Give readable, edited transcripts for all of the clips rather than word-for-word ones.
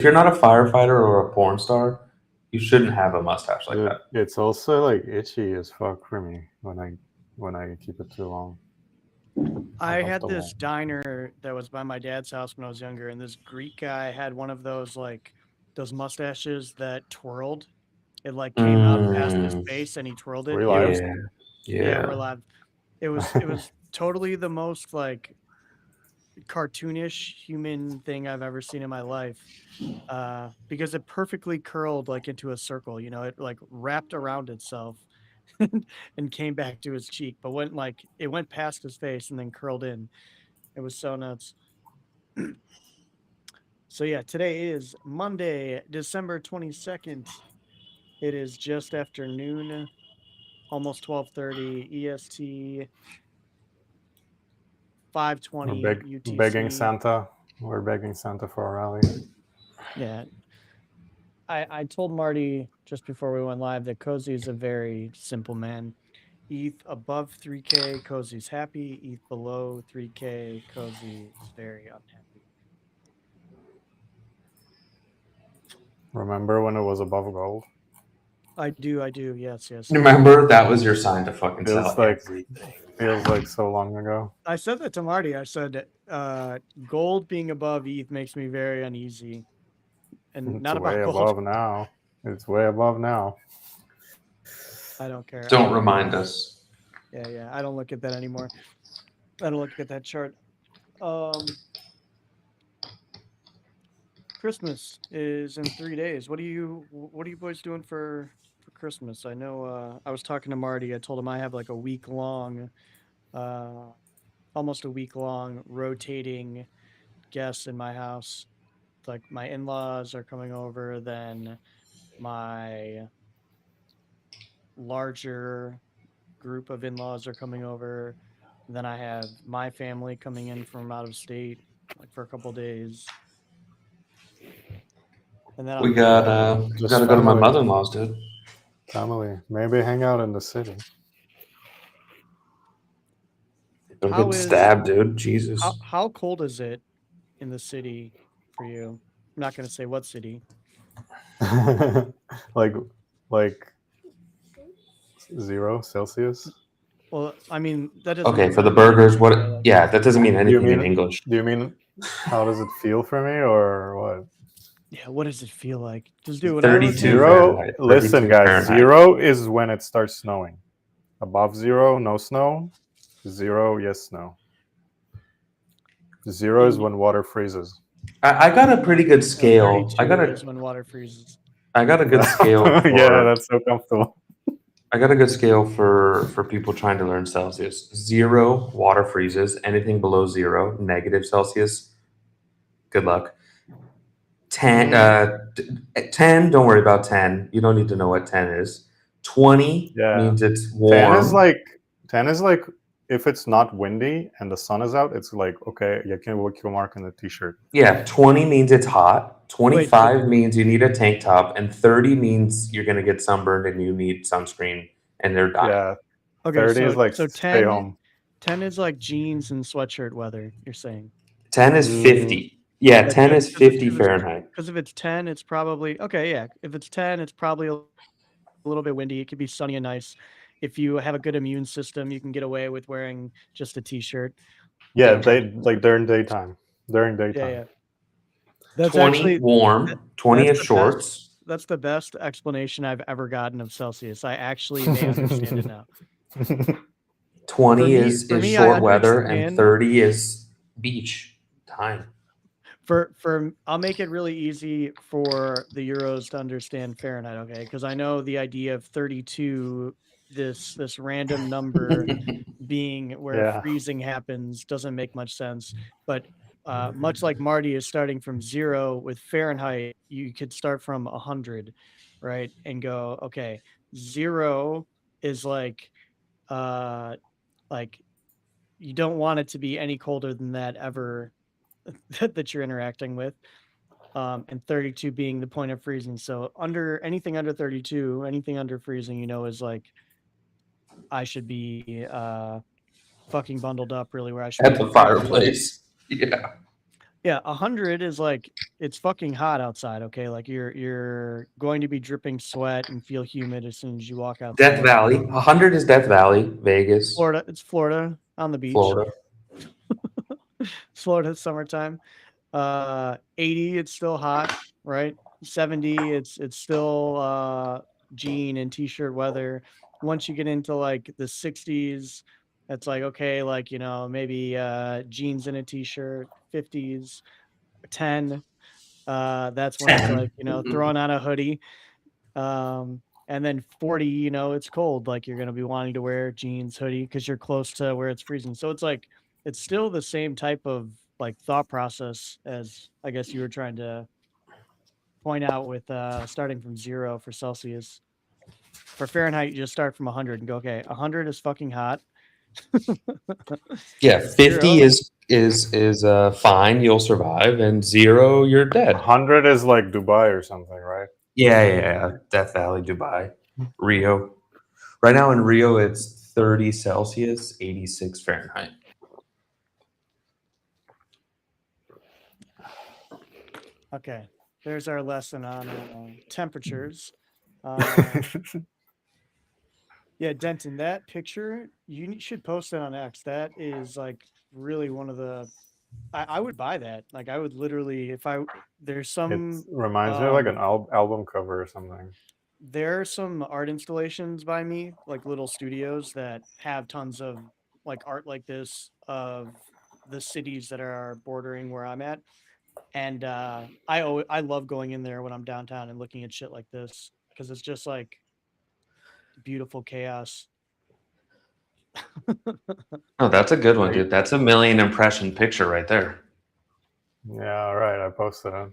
you're not a firefighter or a porn star, you shouldn't have a mustache like Dude, that. it's also like itchy as fuck for me when I keep it too long. I Above had the this wall. diner that was by my dad's house when I was younger, and this Greek guy had one of those like those mustaches that twirled. It like came out past his Mm, face, and he twirled Were it. you It live? was yeah, yeah, we're yeah. live. It was totally the most like cartoonish human thing I've ever seen in my life. Because it perfectly curled like into a circle, it like wrapped around itself and came back to his cheek, but went like it went past his face and then curled in. It was so nuts. So yeah, today is Monday, December 22nd. It is just after noon, almost 12:30 EST, We're 5:20 begging UTC. Santa. We're begging Santa for a rally. Yeah. I told Marty just before we went live that Cozy is a very simple man. ETH above 3K, Cozy's happy. ETH below 3K, Cozy is very unhappy. Remember when it was above gold? I do. Yes. Remember, that was your sign to fucking Feels sell like everything. so long ago. I said that to Marty. I said, gold being above ETH makes me very uneasy. And It's not way about gold. above now. It's way above now. I don't care. Don't remind us. Yeah. I don't look at that anymore. I don't look at that chart. Christmas is in 3 days. What are you boys doing for Christmas? I know I was talking to Marty. I told him I have like a week long, almost a week long rotating guests in my house. Like my in-laws are coming over, then my larger group of in-laws are coming over. Then I have my family coming in from out of state, like for a couple days. And then We on Just gotta go to my family. mother-in-law's, dude. Family. Maybe hang out in the city. Don't how get is stabbed, dude. Jesus. how cold is it in the city for you? I'm not going to say what city. like like 0 Celsius. Well, I mean that doesn't Okay, mean for the anything. burgers, what? Like, Yeah, that doesn't mean Do you anything in mean English. do you mean how does it feel for me or what? yeah, what does it feel like? Just do when I 32 rotate. Fahrenheit. Listen, 32 guys. Fahrenheit. 0 is when it starts snowing. Above 0, no snow. 0, yes, snow. 0 is when water freezes. I got a pretty good scale. 32 is when water freezes. I got a good scale Yeah, for that's so comfortable. I got a good scale for people trying to learn Celsius. 0, water freezes. Anything below 0, negative Celsius, good luck. 10, 10, don't worry about 10. You don't need to know what 10 is. 20 Yeah. means it's 10 warm. is like if it's not windy and the sun is out, it's like okay, you can mark in the t-shirt. Yeah, 20 means it's hot. 25 means you need a tank top, and 30 means you're gonna get sunburned and you need sunscreen, and they're dying. Yeah. Okay, 30 is like so stay home. 10 is like jeans and sweatshirt weather. You're saying 10 is 50. Yeah, 10 is 50 Fahrenheit. Because if it's 10, it's probably okay. Yeah, if it's 10, it's probably a little bit windy. It could be sunny and nice. If you have a good immune system, you can get away with wearing just a t-shirt. Yeah, they like during daytime. Yeah. That's 20 actually warm. 20 is shorts. That's the best explanation I've ever gotten of Celsius. I actually may understand it now. 20 is short weather, and 30 is beach time. For I'll make it really easy for the Euros to understand Fahrenheit, okay? Because I know the idea of 32, this random number being where freezing happens, doesn't make much sense. But much like Marty is starting from 0 with Fahrenheit, you could start from 100, right? And go, okay, 0 is like you don't want it to be any colder than that ever that you're interacting with. And 32 being the point of freezing. So anything under 32, anything under freezing, is like I should be fucking bundled up really where I should at the fireplace. Yeah. Yeah, 100 is like it's fucking hot outside. Okay, like you're going to be dripping sweat and feel humid as soon as you walk outside. Death Valley. 100 is Death Valley, Vegas, Florida, it's Florida on the beach. Florida. Florida summertime. 80, it's still hot, right? 70, it's still jean and t-shirt weather. Once you get into like the 60s, it's like okay, like maybe jeans and a t-shirt. 50s, 10. That's when it's 10. like throwing on a hoodie. And then 40, it's cold. Like you're gonna be wanting to wear jeans, hoodie because you're close to where it's freezing. So it's like it's still the same type of like thought process as I guess you were trying to point out with starting from 0 for Celsius. For Fahrenheit, you just start from 100 and go, okay, 100 is fucking hot. Yeah, 50 is fine, you'll survive, and 0, you're dead. 100 is like Dubai or something, right? Yeah. Death Valley, Dubai, Rio. Right now in Rio, it's 30 Celsius, 86 Fahrenheit. Okay, there's our lesson on temperatures. Yeah, Denton, that picture, you should post it on X. That is like really one of the. I would buy that. Like I would literally, there's some. It reminds me of like an album cover or something. There are some art installations by me, like little studios that have tons of like art like this of the cities that are bordering where I'm at. And I love going in there when I'm downtown and looking at shit like this because it's just like beautiful chaos. Oh, that's a good one, dude. That's a million impression picture right there. Yeah, all right. I posted it.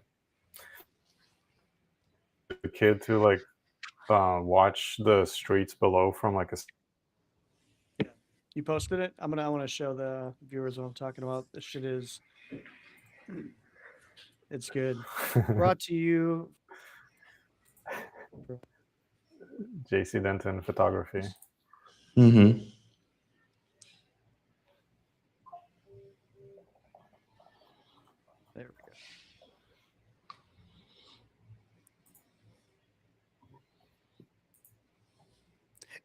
The kid to like watch the streets below from like a. You posted it? I want to show the viewers what I'm talking about. This shit is. It's good. Brought to you. JC Denton Photography. Mm-hmm. There we go.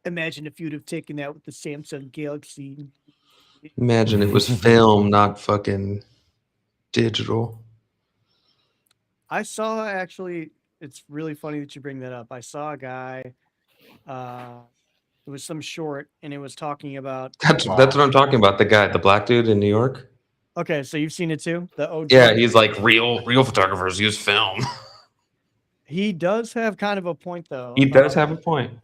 Imagine if you'd have taken that with the Samsung Galaxy. Imagine it was film, not fucking digital. I saw actually, it's really funny that you bring that up. I saw a guy, it was some short, and it was talking about. That's what I'm talking about. The guy, the black dude in New York. Okay, so you've seen it too? The OG. Yeah, he's like real photographers use film. He does have kind of a point though. He does have a point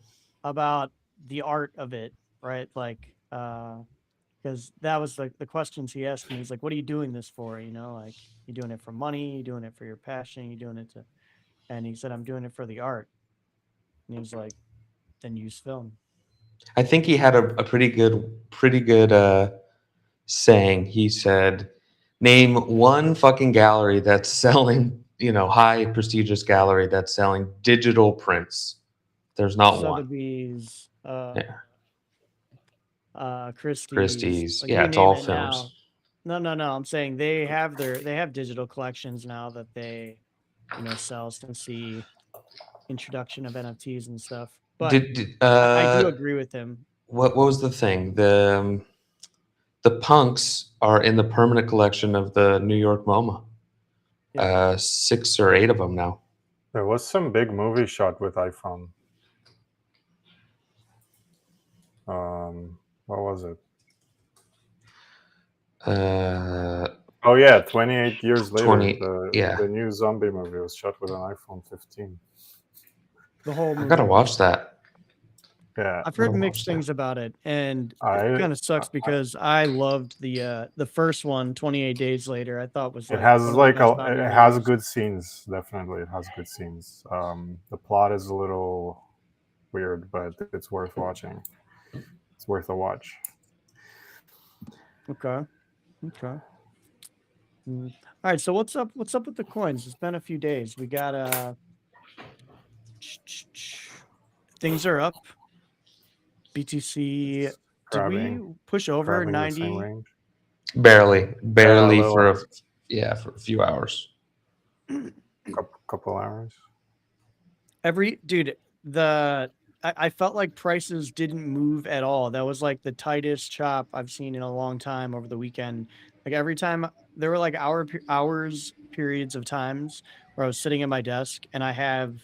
about the art of it, right? Like, because that was like the questions he asked me. He's like, "What are you doing this for? Like, you doing it for money? You doing it for your passion? You doing it to?" And he said, "I'm doing it for the art." And he was like, "Then use film." I think he had a pretty good saying. He said, "Name one fucking gallery that's selling, high prestigious gallery that's selling digital prints." There's not one. Sotheby's, Christie's. like, Yeah, you it's name all it films. now. No. I'm saying they have digital collections now that they, sell since the introduction of NFTs and stuff. But I do agree with him. What was the thing? The punks are in the permanent collection of the New York MoMA. Yeah. 6 or 8 of them now. There was some big movie shot with iPhone. What was it? Oh yeah, 28 years later, the new zombie movie was shot with an iPhone 15. The whole movie. I gotta watch that. Yeah, I've heard mixed things about it, and it kind of sucks because I loved the first one, 28 Days Later. I thought was it has good scenes. Definitely, it has good scenes. The plot is a little weird, but it's worth watching. It's worth a watch. Okay. All right. So what's up with the coins? It's been a few days. We got things are up. BTC. Did we push over 90? Barely Yeah, for Yeah, for a few hours. Couple hours. I felt like prices didn't move at all. That was like the tightest chop I've seen in a long time over the weekend. Like every time there were like hours periods of times where I was sitting at my desk and I have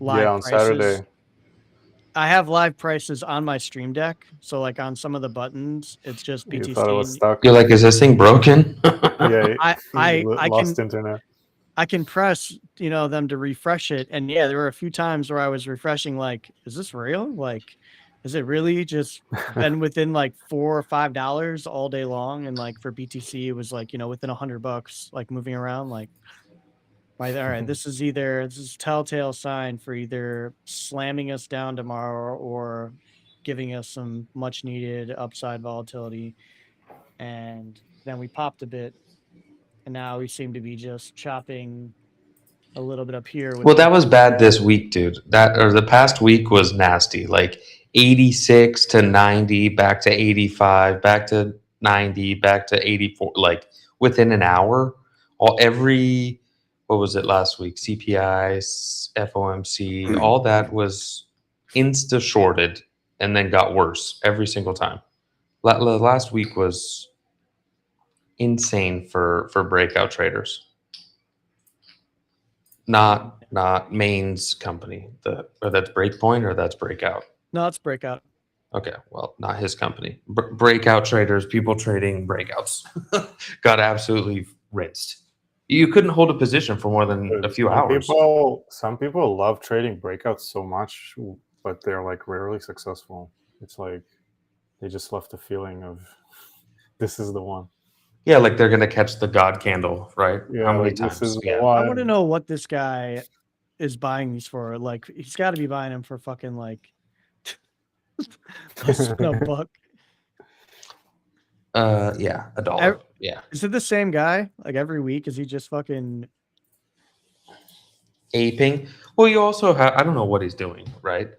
Yeah, live on prices. Saturday. I have live prices on my Stream Deck. So like on some of the buttons, it's just You thought it was BTC. stuck. You're like, is this thing broken? Yeah, I lost can internet. I can press, them to refresh it. And yeah, there were a few times where I was refreshing, like, is this real? Like, is it really just been within like $4 or $5 all day long? And like for BTC, it was like, within $100, like moving around, like, all right, this is a telltale sign for either slamming us down tomorrow or giving us some much needed upside volatility. And then we popped a bit. And now we seem to be just chopping a little bit up here. Well, that was bad this week, dude. The past week was nasty. Like 86 to 90, back to 85, back to 90, back to 84. Like within an hour, what was it last week? CPI, FOMC, all that was insta shorted and then got worse every single time. Last week was insane for breakout traders. Not Main's company. That's Breakpoint or that's Breakout. No, it's breakout. Okay, well, not his company. Breakout traders, people trading breakouts, got absolutely rinsed. You couldn't hold a position for more than a few hours. Some people love trading breakouts so much, but they're like rarely successful. It's like they just left the feeling of this is the one. Yeah, like they're gonna catch the God candle, right? Yeah, How many like times? this is the Yeah. one. I want to know what this guy is buying these for. Like, he's got to be buying them for fucking like less than $1. Yeah, $1. Yeah. Is it the same guy? Like every week? Is he just fucking Aping? Well, you also have, I don't know what he's doing, right?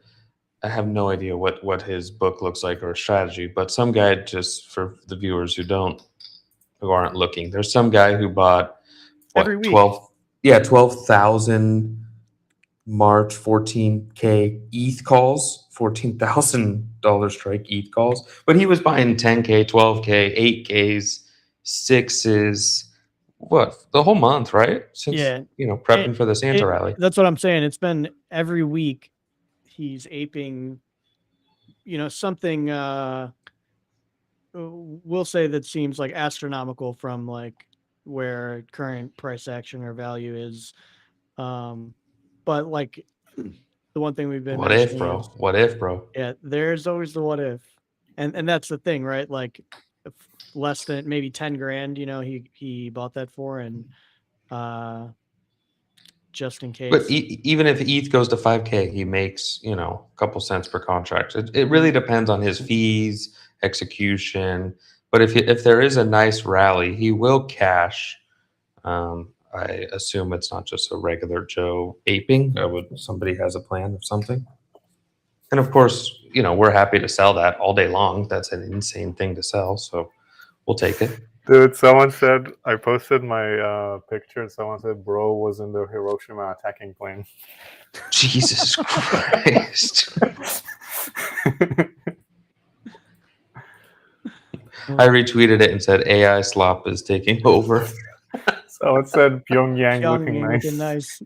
I have no idea what his book looks like or strategy, but some guy, just for the viewers who aren't looking, there's some guy who bought every week? 12,000 March 14K ETH calls, $14,000 strike ETH calls, but he was buying 10K, 12K, 8Ks, 6s, the whole month, right? Since Yeah. prepping for the Santa rally. That's what I'm saying. It's been every week he's aping, something we'll say that seems like astronomical from like where current price action or value is. But like the one thing we've been What if, mentioning bro? is, What if, bro? yeah, there's always the what if. And that's the thing, right? Like if less than maybe 10 grand, he bought that for, and just in case. But even if ETH goes to 5K, he makes, a couple cents per contract. It really depends on his fees, execution. But if there is a nice rally, he will cash. I assume it's not just a regular Joe aping. Somebody has a plan of something. And of course, we're happy to sell that all day long. That's an insane thing to sell. So we'll take it. Dude, someone said, I posted my picture and someone said bro was in the Hiroshima attacking plane. Jesus Christ. I retweeted it and said AI slop is taking over. Someone said Pyongyang looking nice.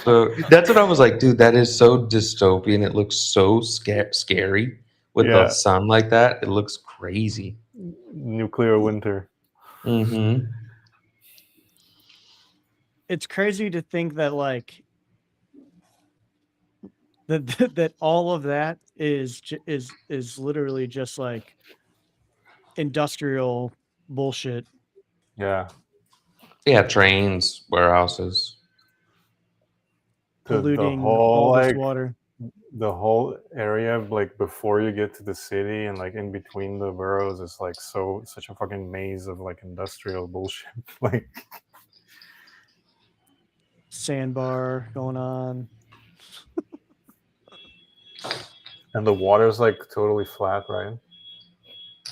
So that's what I was like, dude, that is so dystopian. It looks so scary with the sun like that. It looks crazy. Nuclear winter. Mm-hmm. It's crazy to think that like that all of that is literally just like industrial bullshit. Yeah. Yeah, trains, warehouses. Polluting all this water. The whole area, like before you get to the city and like in between the boroughs, is like such a fucking maze of like industrial bullshit. Like sandbar going on. And the water's like totally flat, right?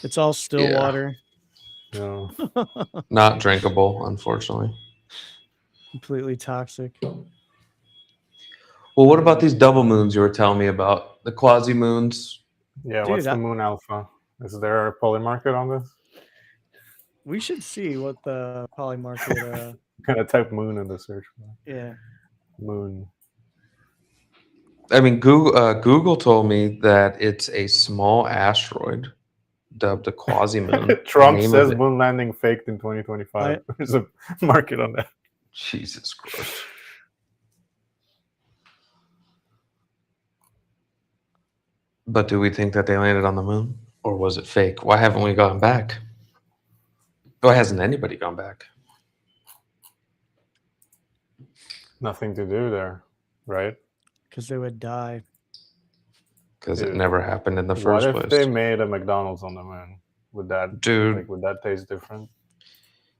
It's all still Yeah. water. Yeah. Not drinkable, unfortunately. Completely toxic. Well, what about these double moons you were telling me about? The quasi moons. Yeah. Dude, What's the Moon Alpha? Is there a poly market on this? we should see what the poly market. Gonna type moon in the search bar. Yeah. Moon. I mean, Google told me that it's a small asteroid dubbed a quasi moon. Trump Name says of it. moon landing faked in 2025. There's a market on that. Jesus Christ. But do we think that they landed on the moon? Or was it fake? Why haven't we gone back? Why hasn't anybody gone back? Nothing to do there, right? Because they would die. Because it Dude, never happened in the What first if place. they made a McDonald's on the moon? Would that Dude, would that taste different?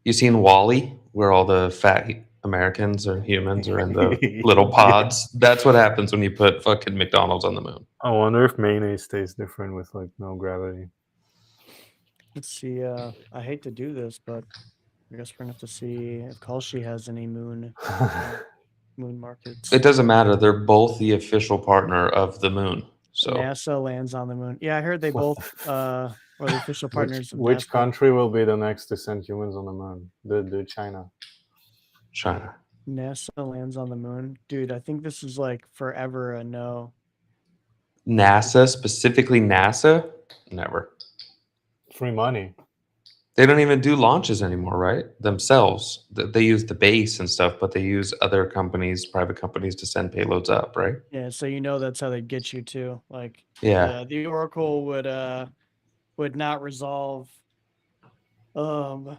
you seen Wall-E, where all the fat Americans or humans are in the little pods? That's what happens when you put fucking McDonald's on the moon. I wonder if mayonnaise tastes different with like no gravity. Let's see. I hate to do this, but I guess we're gonna have to see if Kalshi has any moon markets. It doesn't matter. They're both the official partner of the moon. So NASA lands on the moon. Yeah, I heard they both are the official partners. of Which NASA. country will be the next to send humans on the moon? The China. China. NASA lands on the moon, dude. I think this is like forever a no. NASA, specifically NASA, never. Free money. They don't even do launches anymore, right? Themselves. They use the base and stuff, but they use other companies, private companies, to send payloads up, right? Yeah, so you know that's how they get you to. Like, Yeah. the Oracle would not resolve to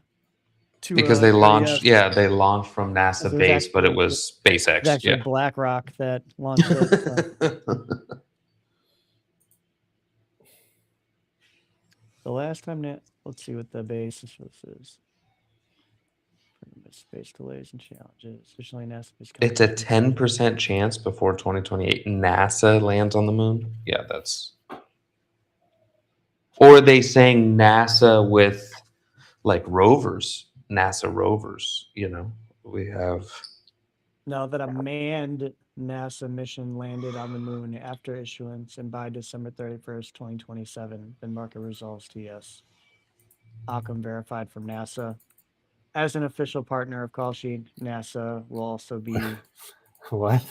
Because they launched, RDS. they launched from NASA It was base, but it actually- was SpaceX. It's actually BlackRock that launched it. So. The last time let's see what the basis for this is. Space delays and challenges. Additionally, NASA is It's a 10% chance before 2028 NASA lands on the moon. Yeah, that's. Or are they saying NASA with like rovers? NASA rovers, we have. No, that a manned NASA mission landed on the moon after issuance and by December 31st, 2027. Then market resolves to yes. Outcome verified from NASA. As an official partner of Call Sheet, NASA will also be. What?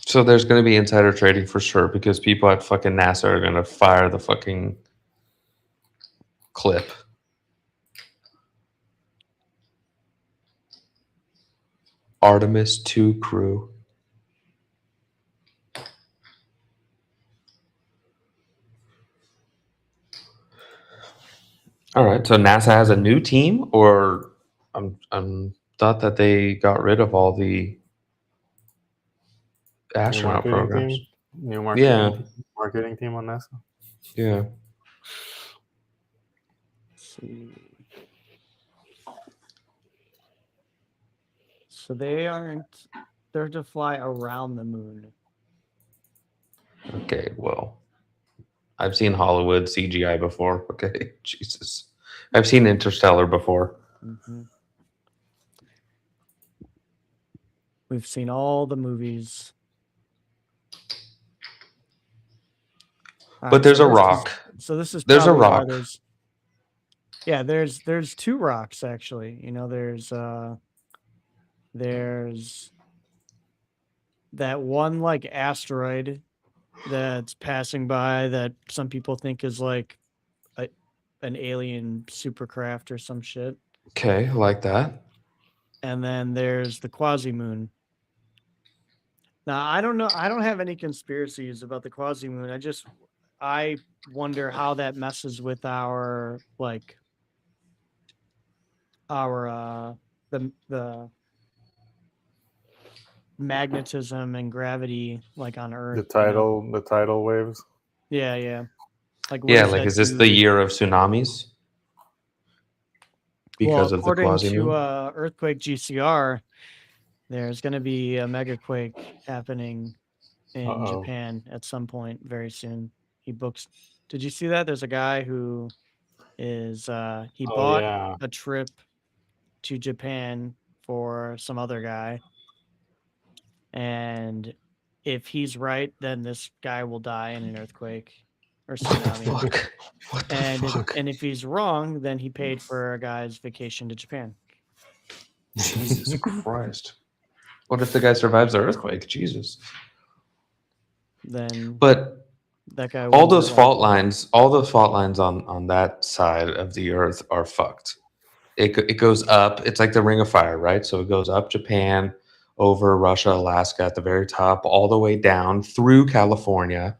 So there's going to be insider trading for sure because people at fucking NASA are going to fire the fucking clip. Artemis 2 crew. All right, so NASA has a new team, or I'm thought that they got rid of all the astronaut programs. New marketing Yeah. marketing team on NASA. Yeah. Let's see. So they're to fly around the moon. Okay, well, I've seen Hollywood CGI before. Okay, Jesus. I've seen Interstellar before. Mm-hmm. We've seen all the movies. But there's a rock. This is There's a probably why rock. there's two rocks actually. There's that one like asteroid that's passing by that some people think is like an alien supercraft or some shit. Okay, I like that. And then there's the quasi-moon. Now, I don't know. I don't have any conspiracies about the quasi-moon. I wonder how that messes with the magnetism and gravity like on Earth. The tidal waves. Yeah. Like Is this the year of tsunamis? Because of the according quasi-moon? to Earthquake GCR, There's going to be a mega quake happening in Uh-oh. Japan at some point very soon. He books. Did you see that? There's a guy who is he Oh bought yeah. a trip to Japan for some other guy, and if he's right, then this guy will die in an earthquake or What the tsunami. fuck? What the fuck? And if he's wrong, then he paid for a guy's vacation to Japan. Jesus Christ. What if the guy survives the earthquake? Jesus. Then But that guy all wouldn't those live fault lines, on that side of the earth are fucked. It goes up. It's like the Ring of Fire, right? So it goes up Japan, over Russia, Alaska at the very top, all the way down through California,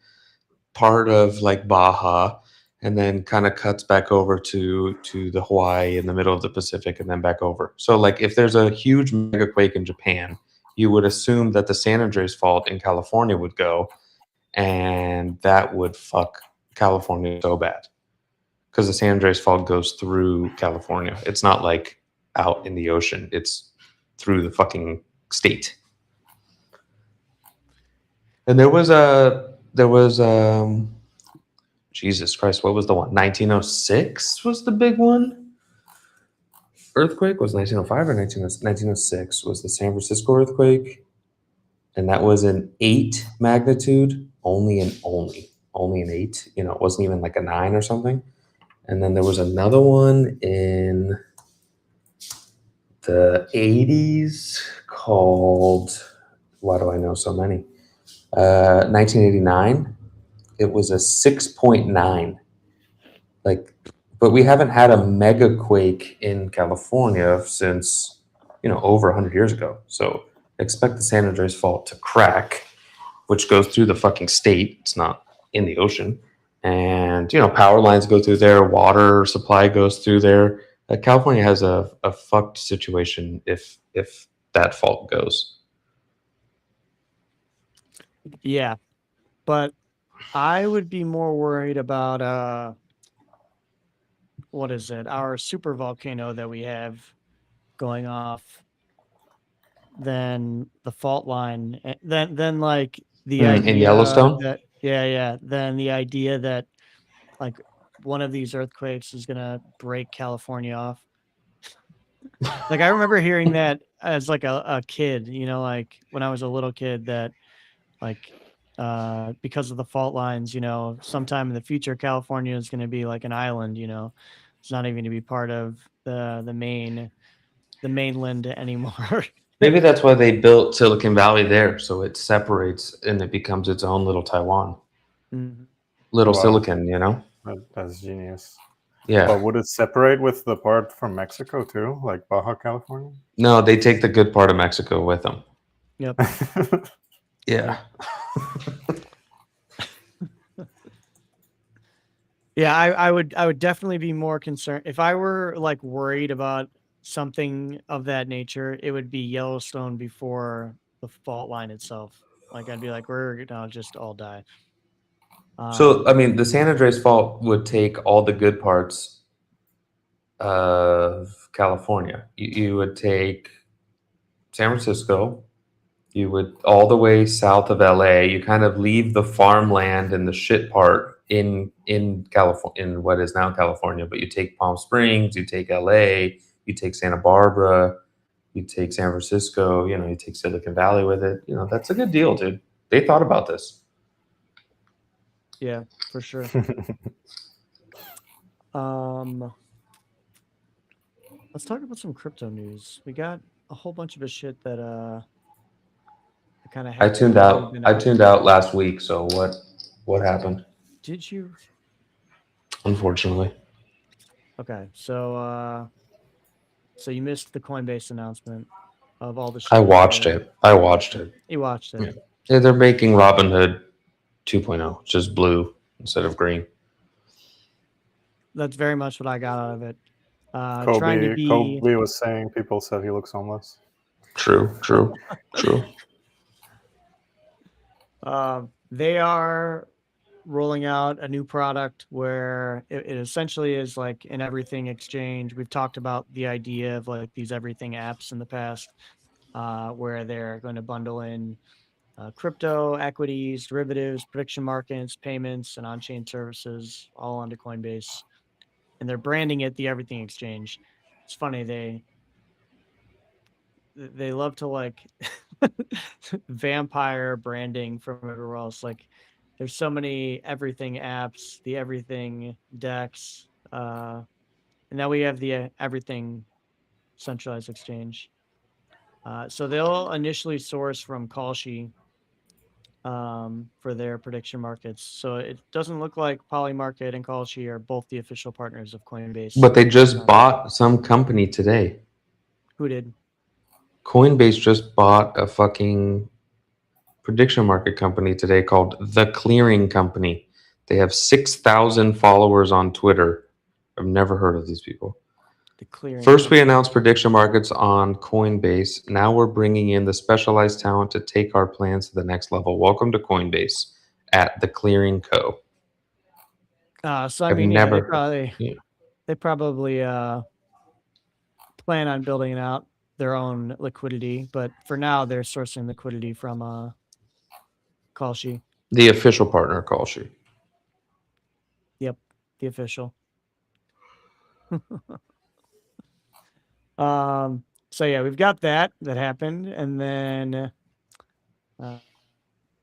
part of like Baja, and then kind of cuts back over to the Hawaii in the middle of the Pacific, and then back over. So like if there's a huge mega quake in Japan, you would assume that the San Andreas Fault in California would go, and that would fuck California so bad because the San Andreas Fault goes through California. It's not like out in the ocean. It's through the fucking state. And there was Jesus Christ, what was the one? 1906 was the big one. Earthquake was 1905 or 1906 was the San Francisco earthquake, and that was an 8 magnitude. Only an 8. You know, it wasn't even like a 9 or something. And then there was another one in the 80s called, why do I know so many? 1989. It was a 6.9. Like, but we haven't had a mega quake in California since, over 100 years ago. So expect the San Andreas Fault to crack, which goes through the fucking state. It's not in the ocean. And, power lines go through there, water supply goes through there. California has a fucked situation if that fault goes. Yeah, but I would be more worried about what is it? Our super volcano that we have going off than the fault line. Then like the idea In Yellowstone? that then the idea that like one of these earthquakes is gonna break California off. Like I remember hearing that as like a kid, like when I was a little kid, that like because of the fault lines, sometime in the future California is going to be like an island. It's not even going to be part of the mainland anymore. Maybe that's why they built Silicon Valley there, so it separates and it becomes its own little Taiwan, Mhm. little Wow. Silicon. That's genius. Yeah. But would it separate with the part from Mexico too, like Baja California? No, they take the good part of Mexico with them. Yep. Yeah. Yeah, I would definitely be more concerned if I were like worried about something of that nature. It would be Yellowstone before the fault line itself. Like I'd be like, we're gonna just all die. So, I mean, the San Andreas Fault would take all the good parts of California. You would take San Francisco, you would all the way south of LA. You kind of leave the farmland and the shit part in California, in what is now California, but you take Palm Springs, you take LA, you take Santa Barbara, you take San Francisco, you take Silicon Valley with it. That's a good deal, dude. They thought about this. Yeah, for sure. Let's talk about some crypto news. We got a whole bunch of shit that kind of I tuned out. I tuned out last week. So what happened? Did you? Unfortunately. Okay, so you missed the Coinbase announcement of all the shit. I watched it. You watched it. Yeah, they're making Robinhood 2.0, just blue instead of green. That's very much what I got out of it. Trying to be. Kobe was saying people said he looks homeless. True. They are rolling out a new product where it essentially is like an everything exchange. We've talked about the idea of like these everything apps in the past. where they're going to bundle in crypto, equities, derivatives, prediction markets, payments, and on-chain services all onto Coinbase. And they're branding it the Everything Exchange. It's funny, they love to like vampire branding from everywhere else. Like there's so many everything apps, the everything DEX, and now we have the everything centralized exchange. So they'll initially source from Kalshi for their prediction markets. So it doesn't look like Polymarket and Kalshi are both the official partners of Coinbase. But they just bought some company today. Who did? Coinbase just bought a fucking prediction market company today called The Clearing Company. They have 6,000 followers on Twitter. I've never heard of these people. The Clearing. First, we announced prediction markets on Coinbase. Now we're bringing in the specialized talent to take our plans to the next level. Welcome to Coinbase at The Clearing Co. So I I've mean, never- they probably plan on building out their own liquidity, but for now they're sourcing liquidity from Kalshi. The official partner of Kalshi. Yep, the official. So yeah, we've got that happened, and then let's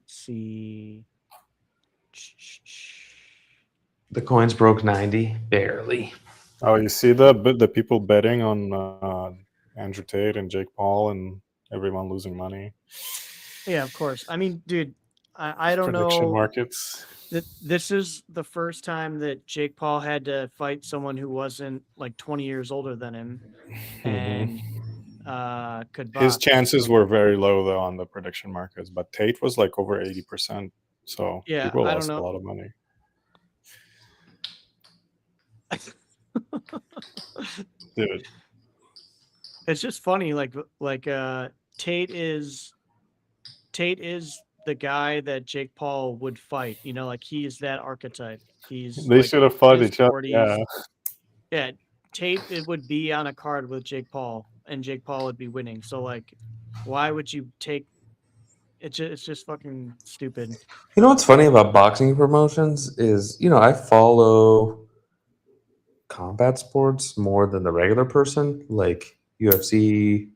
see. The coins broke 90, barely. Oh, you see the people betting on Andrew Tate and Jake Paul and everyone losing money. Yeah, of course. I mean, dude, I don't Prediction know. markets. This is the first time that Jake Paul had to fight someone who wasn't like 20 years older than him, and could box. His chances were very low though on the prediction markets, but Tate was like over 80%. So Yeah, people I don't lost a know. lot of money. Dude, It's just funny, like Tate is the guy that Jake Paul would fight. You know, like he's that archetype. He's they like, should have fought his each other. 40s. Yeah. Yeah, Tate it would be on a card with Jake Paul, and Jake Paul would be winning. So like, why would you take? It's just fucking stupid. You know what's funny about boxing promotions is, I follow combat sports more than the regular person, like UFC,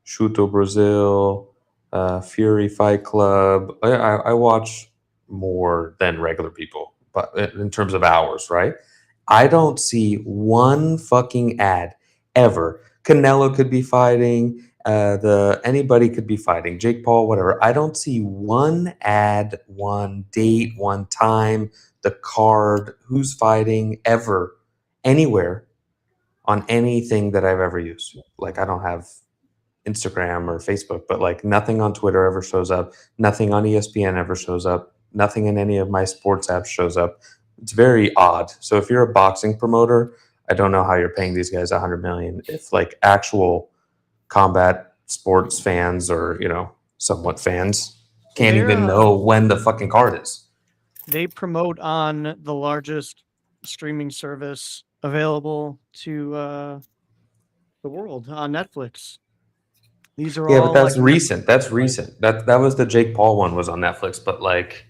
Chuto Brazil, Fury Fight Club. I watch more than regular people, but in terms of hours, right? I don't see one fucking ad ever. Canelo could be fighting. Anybody could be fighting. Jake Paul, whatever. I don't see one ad, one date, one time, the card, who's fighting ever, anywhere, on anything that I've ever used. Like I don't have Instagram or Facebook, but like nothing on Twitter ever shows up. Nothing on ESPN ever shows up. Nothing in any of my sports apps shows up. It's very odd. So if you're a boxing promoter, I don't know how you're paying these guys $100 million. If like actual combat sports fans or somewhat fans can't even know when the fucking card is. They promote on the largest streaming service available to the world on Netflix. These are all but that's like, recent. That's recent. That was the Jake Paul one was on Netflix, but like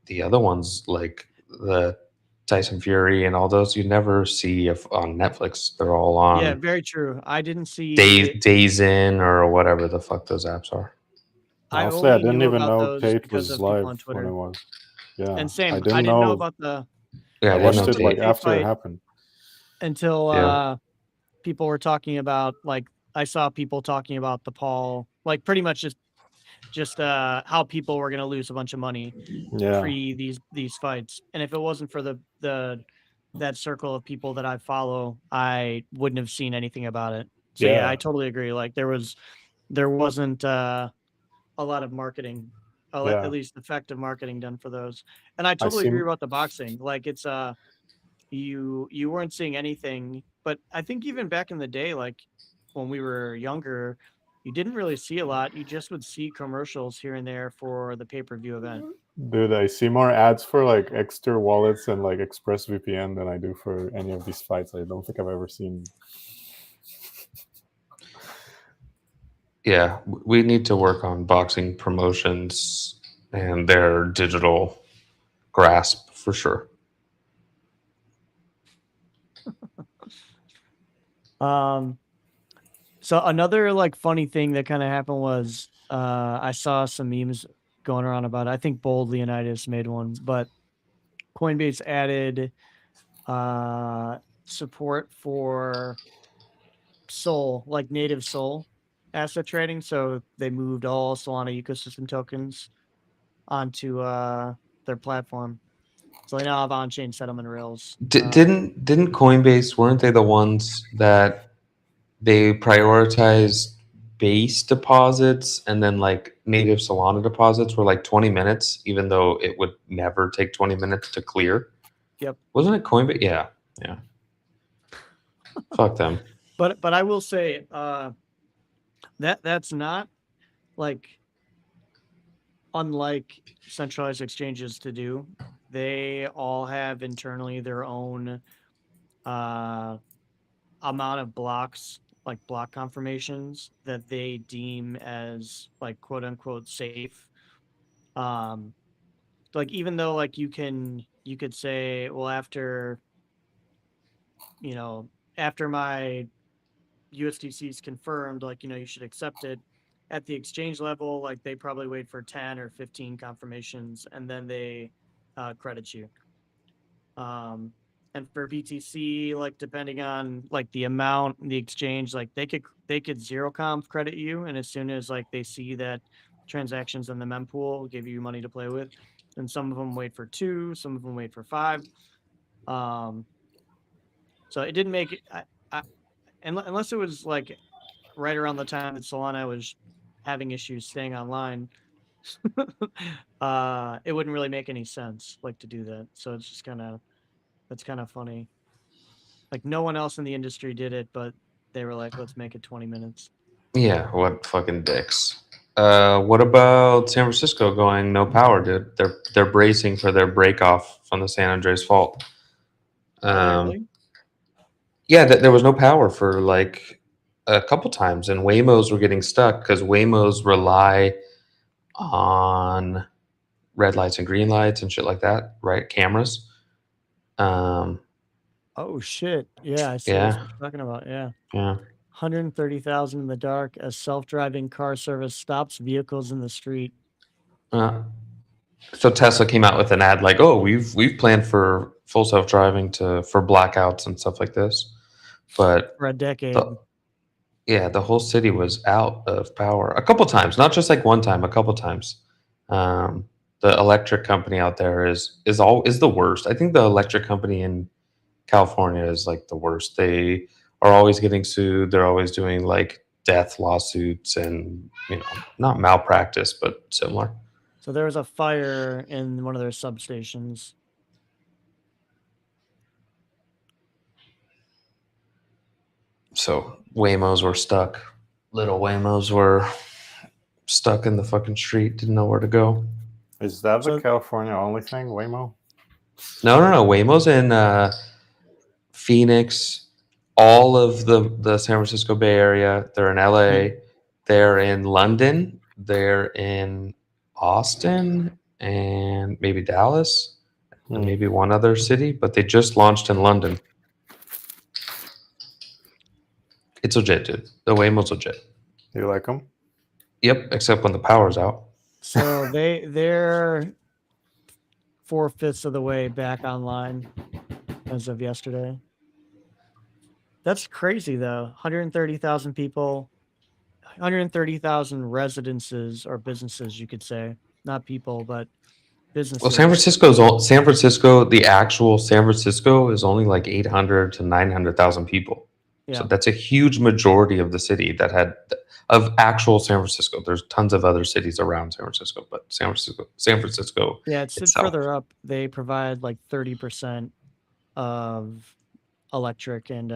the other ones, like the Tyson Fury and all those, you never see on Netflix. They're all on. Yeah, very true. I didn't see Days In or whatever the fuck those apps are. Honestly, I didn't even know those Tate because was of people live on when Twitter. it was. Yeah, And same, I didn't know about the Yeah, I I watched didn't it know like Tate. after fight. it happened. Until Yeah. people were talking about, like, I saw people talking about the Paul, like pretty much just how people were going to lose a bunch of money Yeah, pre these fights. And if it wasn't for that circle of people that I follow, I wouldn't have seen anything about it. So yeah, Yeah. I totally agree. Like there wasn't a lot of marketing, Yeah. at least effective marketing done for those. And I totally see- agree about the boxing. Like it's you weren't seeing anything, but I think even back in the day, like when we were younger, you didn't really see a lot. You just would see commercials here and there for the pay-per-view event. dude, I see more ads for like extra wallets and like ExpressVPN than I do for any of these fights. I don't think I've ever seen. Yeah, we need to work on boxing promotions and their digital grasp for sure. So another like funny thing that kind of happened was I saw some memes going around about it. I think Bold Leonidas made one, but Coinbase added support for Sol, like native Sol asset trading. So they moved all Solana ecosystem tokens onto their platform. So they now have on-chain settlement rails. Didn't Coinbase, weren't they the ones that they prioritized base deposits, and then like native Solana deposits were like 20 minutes, even though it would never take 20 minutes to clear? Yep. Wasn't it Coinbase? Yeah. Yeah. Fuck them. But I will say that's not like unlike centralized exchanges to do. They all have internally their own amount of blocks, like block confirmations that they deem as like quote unquote safe. Like even though like you could say, well, after after my USDC is confirmed, like you should accept it. At the exchange level, like they probably wait for 10 or 15 confirmations and then they credit you. And for BTC, like depending on like the amount, the exchange, like they could zero conf credit you, and as soon as like they see that transactions in the mempool give you money to play with, and some of them wait for 2, some of them wait for 5. So it didn't make it, unless it was like right around the time that Solana was having issues staying online. It wouldn't really make any sense like to do that. So it's just that's kind of funny. Like no one else in the industry did it, but they were like, let's make it 20 minutes. Yeah, what fucking dicks. What about San Francisco going no power, dude? They're bracing for their break off from the San Andreas fault. Really? Yeah, there was no power for like a couple times, and Waymos were getting stuck because Waymos rely on red lights and green lights and shit like that, right? Cameras. Oh shit. Yeah, I see what Yeah, you're talking about. Yeah. yeah. 130,000 in the dark as self-driving car service stops vehicles in the street. So Tesla came out with an ad like, "Oh, we've planned for full self driving for blackouts and stuff like this," but For a decade. the whole city was out of power a couple times, not just like one time, a couple times. The electric company out there is the worst. I think the electric company in California is like the worst. They are always getting sued. They're always doing like death lawsuits and not malpractice, but similar. So there was a fire in one of their substations. So Waymos were stuck. Little Waymos were stuck in the fucking street, didn't know where to go. Is that the California only thing, Waymo? No. Waymos in Phoenix, all of the San Francisco Bay Area. They're in LA. They're in London. They're in Austin and maybe Dallas and maybe one other city, but they just launched in London. It's legit, dude. The Waymo's legit. Do you like them? Yep, except when the power's out. So they're 4/5 of the way back online as of yesterday. That's crazy though. 130,000 people, 130,000 residences or businesses, you could say. Not people, but businesses. Well, the actual San Francisco is only like 800 to 900,000 people. Yeah. So that's a huge majority of the city of actual San Francisco. There's tons of other cities around San Francisco, but San Francisco. Yeah, it's further up. They provide like 30% of electric and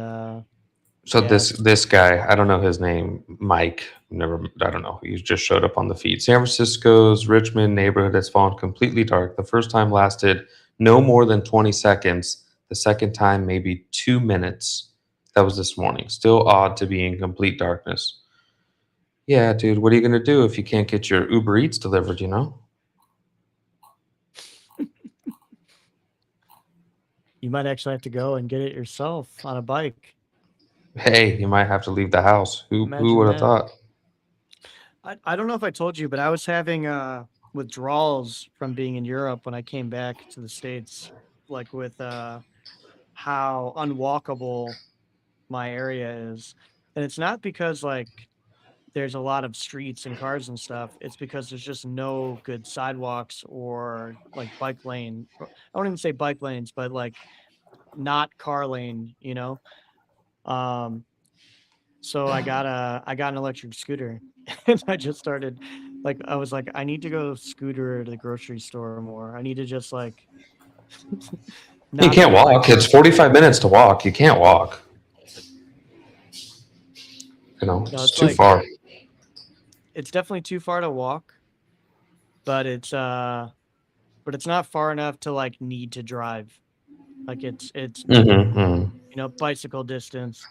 so gas. this guy, I don't know his name, Mike. I don't know. He just showed up on the feed. San Francisco's Richmond neighborhood has fallen completely dark. The first time lasted no more than 20 seconds. The second time maybe 2 minutes. That was this morning. Still odd to be in complete darkness. Yeah, dude. What are you gonna do if you can't get your Uber Eats delivered? You know. You might actually have to go and get it yourself on a bike. Hey, you might have to leave the house. Who Imagine would have that. thought? I don't know if I told you, but I was having withdrawals from being in Europe when I came back to the States, like with how unwalkable my area is. And it's not because like there's a lot of streets and cars and stuff. It's because there's just no good sidewalks or like bike lane. I won't even say bike lanes, but like not car lane, you know? Um, so I got an electric scooter and I just started like I was like, I need to go scooter to the grocery store more. I need to just like You not can't be a bike walk. It's person. 45 minutes to walk. You can't walk. You know, No, it's it's too like far. it's definitely too far to walk, but it's not far enough to like need to drive. Like it's Hmm. bicycle distance.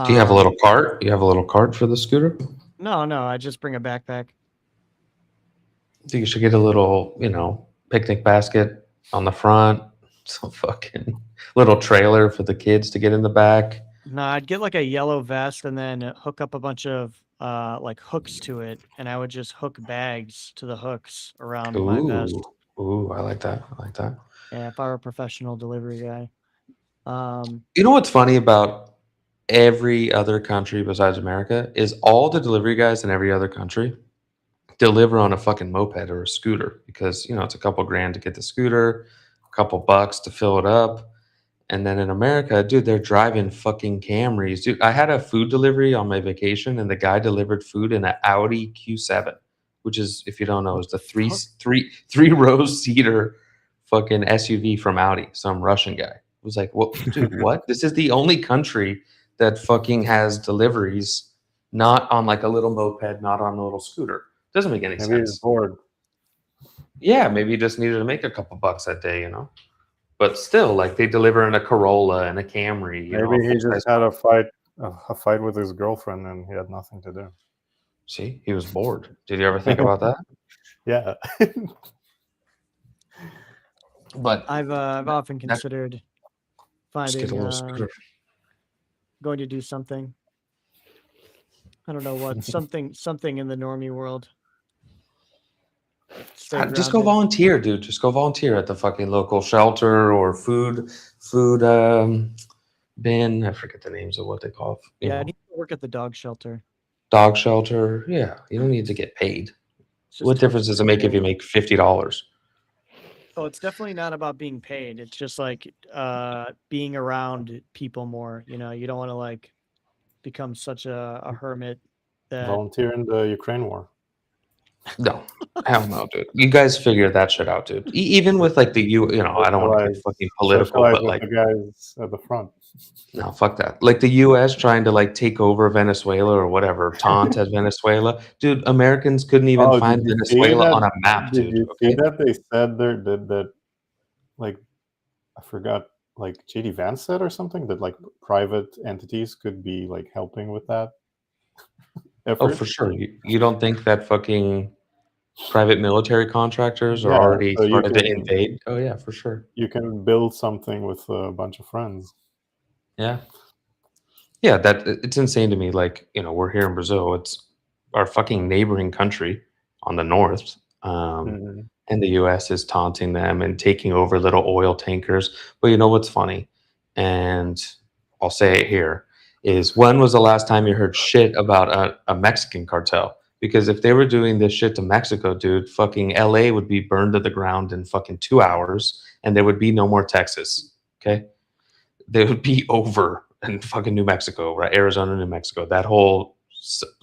Do you have a Um, little cart? You have a little cart for the scooter? no, I just bring a backpack. So you should get a little, picnic basket on the front. Some fucking little trailer for the kids to get in the back. No, I'd get like a yellow vest and then hook up a bunch of like hooks to it, and I would just hook bags to the hooks around my Ooh, vest. ooh, I like that. I like that. Yeah, if I were a professional delivery guy. Um, You know what's funny about every other country besides America is all the delivery guys in every other country deliver on a fucking moped or a scooter because it's a couple grand to get the scooter, a couple bucks to fill it up. And then in America, dude, they're driving fucking Camrys. Dude, I had a food delivery on my vacation, and the guy delivered food in an Audi Q7, which is, if you don't know, what is the the three fuck? three row seater fucking SUV from Audi. Some Russian guy was like, "What, dude? What? This is the only country that fucking has deliveries not on like a little moped, not on a little scooter. Doesn't make any Maybe he's sense." bored. Yeah, maybe he just needed to make a couple bucks that day, But still, like they deliver in a Corolla and a Camry, a Maybe he full just size had car. a fight with his girlfriend, and he had nothing to do. See, he was bored. Did you ever think about that? Yeah. But I've often that considered just get a finding little scooter. going to do something. I don't know what something in the normie world. Stay Just go grounded. volunteer, dude. Just go volunteer at the fucking local shelter or food bin. I forget the names of what they call it, Yeah, I need to work at the dog shelter. dog shelter. Yeah, you don't need to get paid. It's just What difference does it make if you make $50? oh, it's definitely not about being paid. It's just like being around people more. You don't want to like become such a hermit that Volunteer in the Ukraine war. No, hell no, dude. You guys figure that shit out, dude. Even with like I don't want to get Socialize, fucking political, socialize but with like, the guys at the front. no, fuck that. Like the U.S. trying to like take over Venezuela or whatever, taunt at Venezuela, dude. Americans couldn't even Oh, did find you see Venezuela that? on a map, Did dude. you see Okay, that they said there that like I forgot, like JD Vance said or something, that like private entities could be like helping with that oh effort. for sure. You don't think that fucking private military contractors are Yeah, already so started to invade? Oh yeah, for sure. you can build something with a bunch of friends. Yeah. Yeah, that it's insane to me. Like, we're here in Brazil. It's our fucking neighboring country on the north. Mhm. And the US is taunting them and taking over little oil tankers. But you know what's funny? And I'll say it here is when was the last time you heard shit about a Mexican cartel? Because if they were doing this shit to Mexico, dude, fucking LA would be burned to the ground in fucking 2 hours and there would be no more Texas. Okay. They would be over in fucking New Mexico, right? Arizona, New Mexico. That whole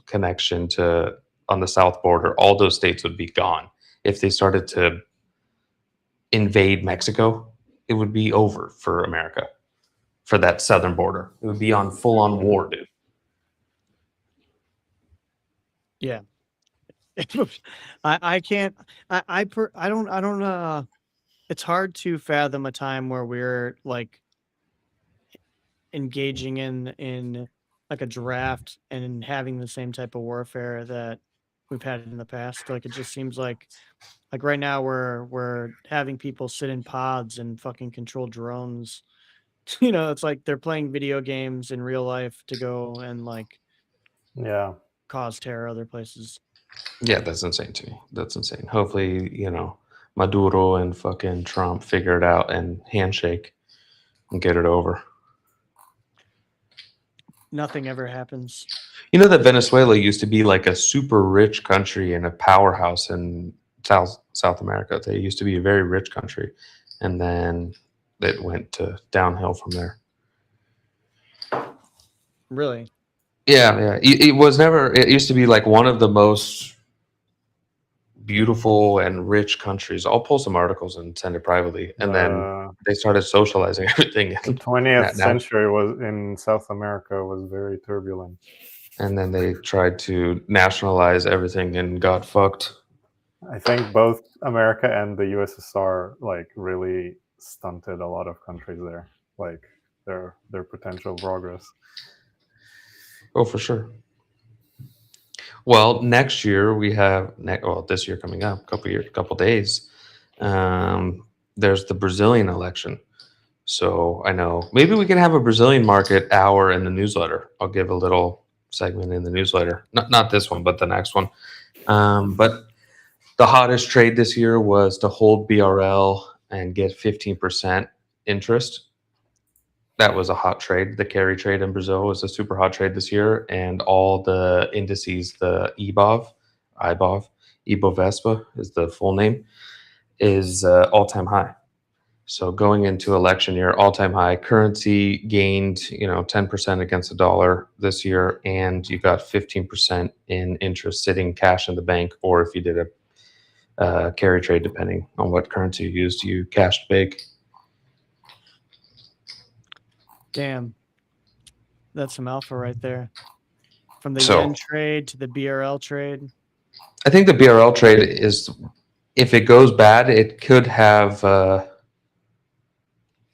connection to on the south border, all those states would be gone if they started to invade Mexico. It would be over for America, for that southern border. It would be on full on war, dude. yeah. I can't I don't it's hard to fathom a time where we're like engaging in like a draft and having the same type of warfare that we've had in the past. Like it just seems like right now we're having people sit in pods and fucking control drones. It's like they're playing video games in real life to go and like Yeah. cause terror other places. Yeah, that's insane to me. That's insane. Hopefully, Maduro and fucking Trump figure it out and handshake and get it over. Nothing ever happens. You know that Venezuela used to be like a super rich country and a powerhouse in South America. They used to be a very rich country, and then it went downhill from there. Really? Yeah. It was never. It used to be like one of the most beautiful and rich countries. I'll pull some articles and send it privately, and then they started socializing everything. The 20th century was in South America was very turbulent. And then they tried to nationalize everything and got fucked. I think both America and the USSR like really stunted a lot of countries there, like their potential progress. Oh, for sure. Well, next year we have this year coming up, couple days. There's the Brazilian election. So I know maybe we can have a Brazilian market hour in the newsletter. I'll give a little segment in the newsletter. Not this one, but the next one. But the hottest trade this year was to hold BRL and get 15% interest. That was a hot trade. The carry trade in Brazil was a super hot trade this year, and all the indices, the Ibovespa is the full name, is all-time high. So going into election year, all-time high. Currency gained, 10% against the dollar this year, and you got 15% in interest sitting cash in the bank, or if you did a carry trade, depending on what currency you used, you cashed big. Damn. That's some alpha right there. From the yen trade to the BRL trade. I think the BRL trade is, if it goes bad, it could have...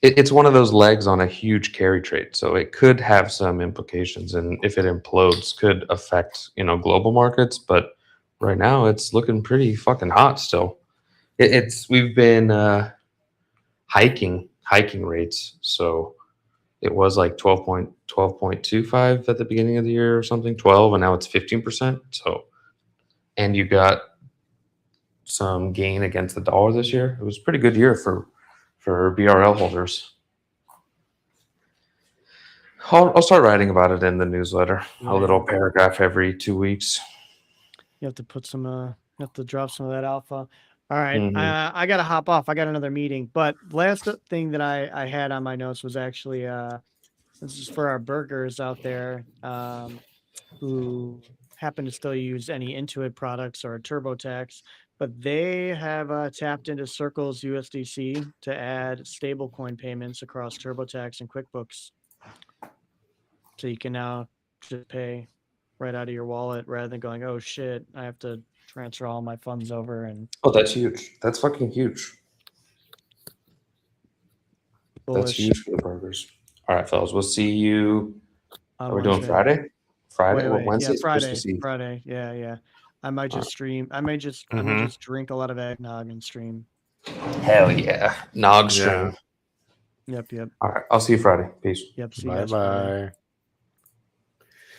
it's one of those legs on a huge carry trade, so it could have some implications, and if it implodes, could affect global markets. But right now, it's looking pretty fucking hot still. We've been hiking rates, so it was like 12.25 at the beginning of the year or something, 12, and now it's 15%. So, and you got some gain against the dollar this year. It was a pretty good year for BRL holders. I'll start writing about it in the newsletter. A little paragraph every 2 weeks. You have to put some. You have to drop some of that alpha. All right, I gotta hop off. I got another meeting. But last thing that I had on my notes was actually this is for our burgers out there who happen to still use any Intuit products or TurboTax. But they have tapped into Circle's USDC to add stablecoin payments across TurboTax and QuickBooks. So you can now just pay right out of your wallet rather than going, oh shit, I have to transfer all my funds over. And oh, that's huge. That's fucking huge. Bullish. That's huge for the burgers. All right, fellas, we'll see you. Are we doing Wednesday. Friday? Wait. Wednesday? Yeah, Friday. Yeah. I might just stream. I may just drink a lot of eggnog and stream. Hell yeah. Nog stream. Yep. All right. I'll see you Friday. Peace. Yep. See you guys Bye Friday. bye.